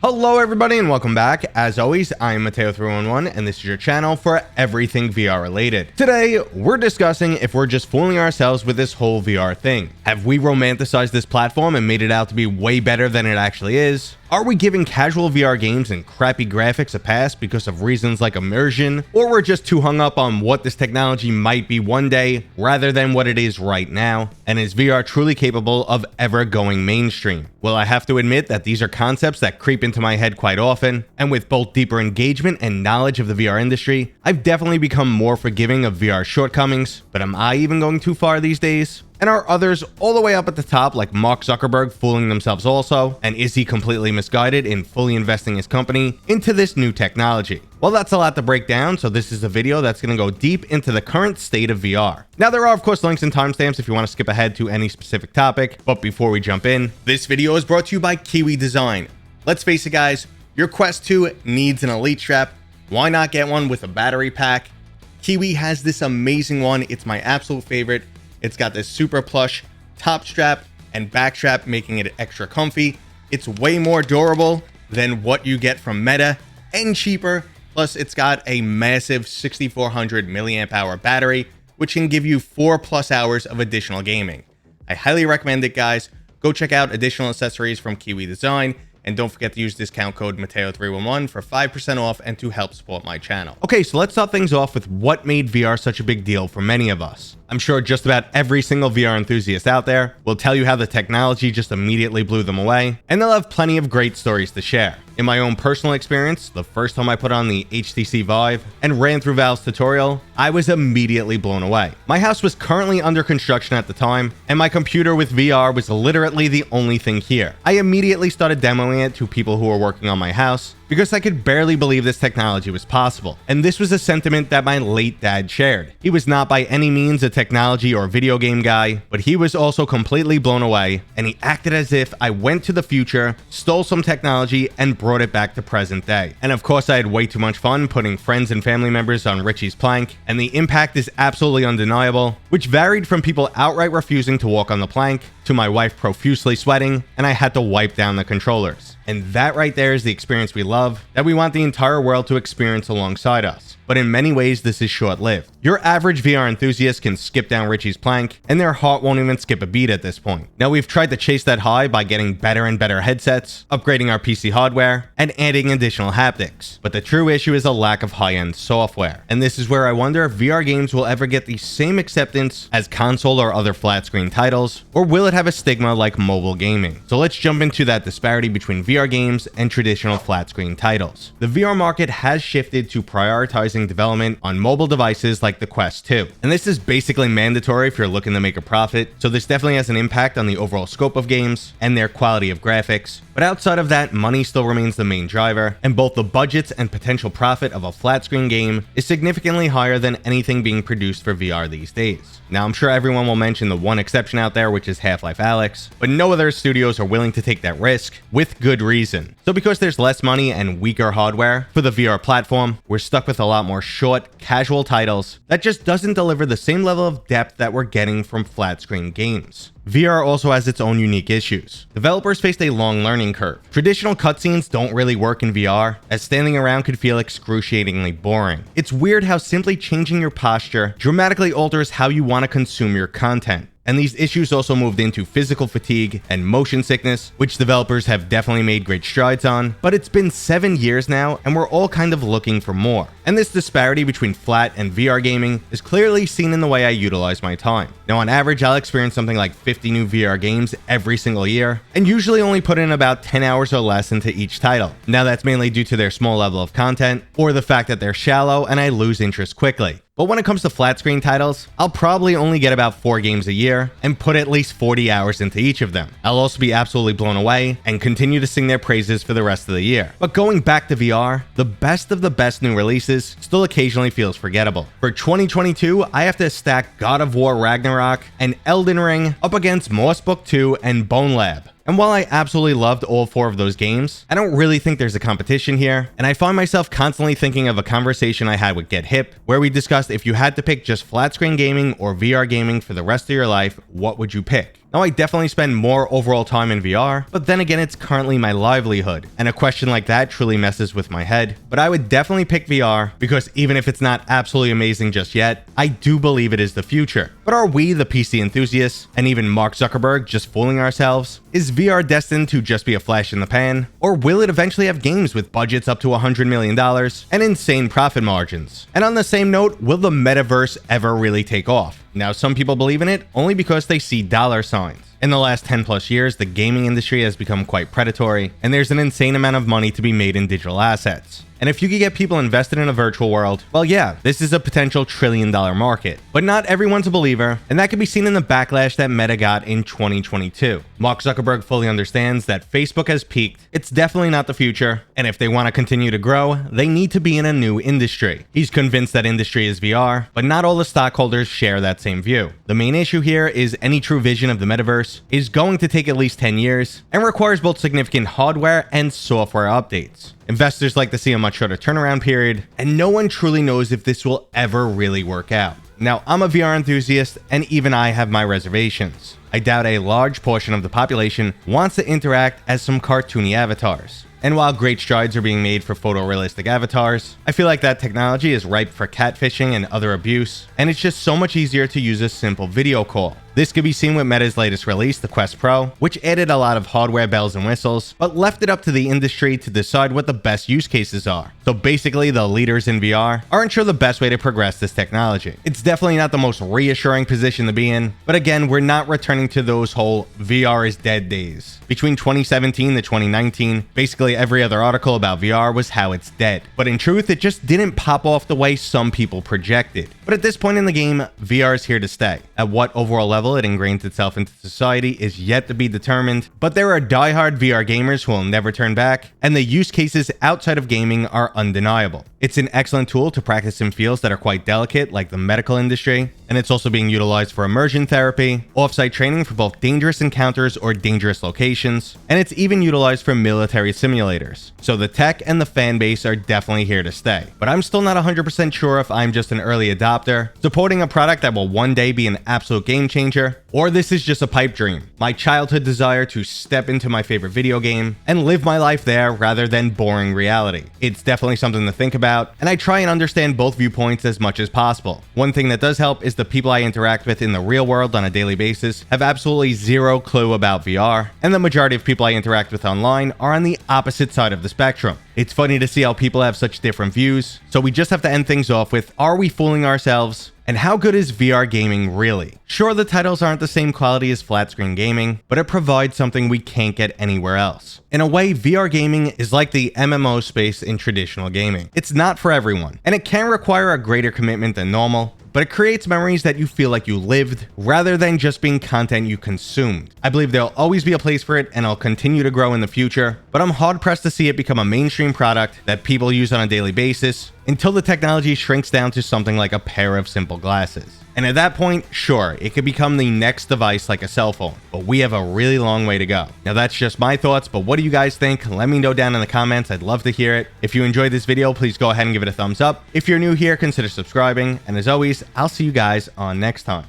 Hello everybody and welcome back. As always, I'm Mateo311 and this is your channel for everything VR related. Today, we're discussing if we're just fooling ourselves with this whole VR thing. Have we romanticized this platform and made it out to be way better than it actually is? Are we giving casual VR games and crappy graphics a pass because of reasons like immersion? Or we're just too hung up on what this technology might be one day rather than what it is right now? And is VR truly capable of ever going mainstream? Well, I have to admit that these are concepts that creep into my head quite often, and with both deeper engagement and knowledge of the VR industry, I've definitely become more forgiving of VR shortcomings. But am I even going too far these days? And are others all the way up at the top like Mark Zuckerberg fooling themselves also? And is he completely misguided in fully investing his company into this new technology? Well, that's a lot to break down, so this is a video that's going to go deep into the current state of VR. Now, there are of course links and timestamps if you want to skip ahead to any specific topic, but before we jump in, this video is brought to you by Kiwi Design. Let's face it guys, your Quest 2 needs an Elite strap. Why not get one with a battery pack? Kiwi has this amazing one, it's my absolute favorite. It's got this super plush top strap and back strap, making it extra comfy. It's way more durable than what you get from Meta and cheaper. Plus, it's got a massive 6400 milliamp hour battery, which can give you 4+ hours of additional gaming. I highly recommend it, guys. Go check out additional accessories from Kiwi Design. And don't forget to use discount code Mateo311 for 5% off and to help support my channel. Okay, so let's start things off with what made VR such a big deal for many of us. I'm sure just about every single VR enthusiast out there will tell you how the technology just immediately blew them away, and they'll have plenty of great stories to share. In my own personal experience, the first time I put on the HTC Vive and ran through Valve's tutorial, I was immediately blown away. My house was currently under construction at the time, and my computer with VR was literally the only thing here. I immediately started demoing it to people who were working on my house, because I could barely believe this technology was possible. And this was a sentiment that my late dad shared. He was not by any means a technology or video game guy, but he was also completely blown away, and he acted as if I went to the future, stole some technology, and brought it back to present day. And of course, I had way too much fun putting friends and family members on Richie's plank, and the impact is absolutely undeniable, which varied from people outright refusing to walk on the plank, to my wife profusely sweating, and I had to wipe down the controllers. And that right there is the experience we love, that we want the entire world to experience alongside us. But in many ways, this is short-lived. Your average VR enthusiast can skip down Richie's plank, and their heart won't even skip a beat at this point. Now, we've tried to chase that high by getting better and better headsets, upgrading our PC hardware, and adding additional haptics. But the true issue is a lack of high-end software. And this is where I wonder if VR games will ever get the same acceptance as console or other flat-screen titles, or will it have a stigma like mobile gaming? So let's jump into that disparity between VR games and traditional flat-screen titles. The VR market has shifted to prioritizing development on mobile devices like the Quest 2. And this is basically mandatory if you're looking to make a profit, so this definitely has an impact on the overall scope of games and their quality of graphics. But outside of that, money still remains the main driver, and both the budgets and potential profit of a flat screen game is significantly higher than anything being produced for VR these days. Now, I'm sure everyone will mention the one exception out there, which is Half-Life Alyx, but no other studios are willing to take that risk with good reason. So because there's less money and weaker hardware for the VR platform, we're stuck with a lot more short, casual titles that just doesn't deliver the same level of depth that we're getting from flat screen games. VR also has its own unique issues. Developers faced a long learning curve. Traditional cutscenes don't really work in VR, as standing around could feel excruciatingly boring. It's weird how simply changing your posture dramatically alters how you want to consume your content. And these issues also moved into physical fatigue and motion sickness, which developers have definitely made great strides on, but it's been 7 years now and we're all kind of looking for more. And this disparity between flat and VR gaming is clearly seen in the way I utilize my time. Now, on average, I'll experience something like 50 new VR games every single year, and usually only put in about 10 hours or less into each title. Now, that's mainly due to their small level of content, or the fact that they're shallow and I lose interest quickly. But when it comes to flat screen titles, I'll probably only get about 4 games a year and put at least 40 hours into each of them. I'll also be absolutely blown away and continue to sing their praises for the rest of the year. But going back to VR, the best of the best new releases still occasionally feels forgettable. For 2022, I have to stack God of War Ragnarok and Elden Ring up against Moss Book 2 and Bone Lab. And while I absolutely loved all 4 of those games, I don't really think there's a competition here, and I find myself constantly thinking of a conversation I had with Get Hip, where we discussed if you had to pick just flat screen gaming or VR gaming for the rest of your life, what would you pick? Now, I definitely spend more overall time in VR, but then again, it's currently my livelihood, and a question like that truly messes with my head. But I would definitely pick VR because even if it's not absolutely amazing just yet, I do believe it is the future. But are we, the PC enthusiasts, and even Mark Zuckerberg, just fooling ourselves? Is VR destined to just be a flash in the pan? Or will it eventually have games with budgets up to $100 million and insane profit margins? And on the same note, will the metaverse ever really take off? Now, some people believe in it only because they see dollar signs. In the last 10 plus years, the gaming industry has become quite predatory, and there's an insane amount of money to be made in digital assets. And if you could get people invested in a virtual world, well, yeah, this is a potential trillion-dollar market. But not everyone's a believer, and that can be seen in the backlash that Meta got in 2022. Mark Zuckerberg fully understands that Facebook has peaked. It's definitely not the future, and if they want to continue to grow, they need to be in a new industry. He's convinced that industry is VR, but not all the stockholders share that same view. The main issue here is any true vision of the metaverse is going to take at least 10 years and requires both significant hardware and software updates. Investors like to see a much shorter turnaround period, and no one truly knows if this will ever really work out. Now, I'm a VR enthusiast, and even I have my reservations. I doubt a large portion of the population wants to interact as some cartoony avatars. And while great strides are being made for photorealistic avatars, I feel like that technology is ripe for catfishing and other abuse, and it's just so much easier to use a simple video call. This could be seen with Meta's latest release, the Quest Pro, which added a lot of hardware bells and whistles, but left it up to the industry to decide what the best use cases are. So basically, the leaders in VR aren't sure the best way to progress this technology. It's definitely not the most reassuring position to be in, but again, we're not returning to those whole VR is dead days. Between 2017 to 2019, basically every other article about VR was how it's dead. But in truth, it just didn't pop off the way some people projected. But at this point in the game, VR is here to stay. At what overall level it ingrains itself into society is yet to be determined, but there are diehard VR gamers who will never turn back, and the use cases outside of gaming are undeniable. It's an excellent tool to practice in fields that are quite delicate, like the medical industry, and it's also being utilized for immersion therapy, off-site training for both dangerous encounters or dangerous locations, and it's even utilized for military simulators. So the tech and the fan base are definitely here to stay. But I'm still not 100% sure if I'm just an early adopter, supporting a product that will one day be an absolute game changer, or this is just a pipe dream, my childhood desire to step into my favorite video game and live my life there rather than boring reality. It's definitely something to think about, and I try and understand both viewpoints as much as possible. One thing that does help is the people I interact with in the real world on a daily basis have absolutely zero clue about VR, and the majority of people I interact with online are on the opposite side of the spectrum. It's funny to see how people have such different views, so we just have to end things off with, are we fooling ourselves? And how good is VR gaming really? Sure, the titles aren't the same quality as flat screen gaming, but it provides something we can't get anywhere else. In a way, VR gaming is like the MMO space in traditional gaming. It's not for everyone, and it can require a greater commitment than normal, but it creates memories that you feel like you lived rather than just being content you consumed. I believe there'll always be a place for it and it'll continue to grow in the future, but I'm hard pressed to see it become a mainstream product that people use on a daily basis until the technology shrinks down to something like a pair of simple glasses. And at that point, sure, it could become the next device like a cell phone, but we have a really long way to go. Now that's just my thoughts, but what do you guys think? Let me know down in the comments. I'd love to hear it. If you enjoyed this video, please go ahead and give it a thumbs up. If you're new here, consider subscribing. And as always, I'll see you guys on next time.